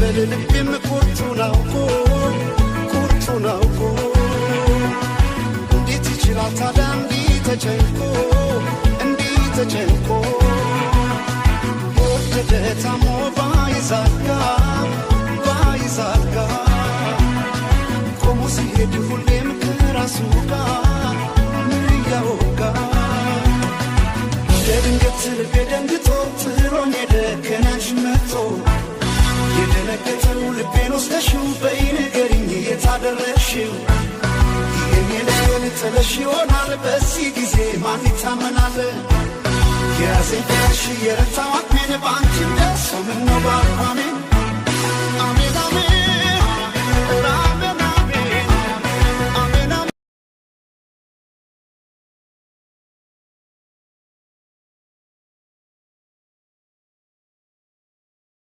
ልቤም ቁርጡን አውቆ እንዴት ይችላል ታዲያ እንዲህ ተጨንቆ ወደደ ታሞ ባይዛጋ ቆሞ ሲሄድ ሁሌም ከራሱ ጋር ምን እያወጋ ለድንገት ልቤ ደንግጦ ጥሎኝ ሄደ ከናንሽ መጥቶ የደነገጠው ልቤን ወስደሽው በይ ንገሪኝ የታደረግሽው ይሄን የለየን ጥለሽ ይሆናል በዚህ ጊዜ ማን ይታመናል የያዘኝ ፍቅርሽ የረታው አቅሜን በአንቺ ደርሶ ምነው ባልኳሜ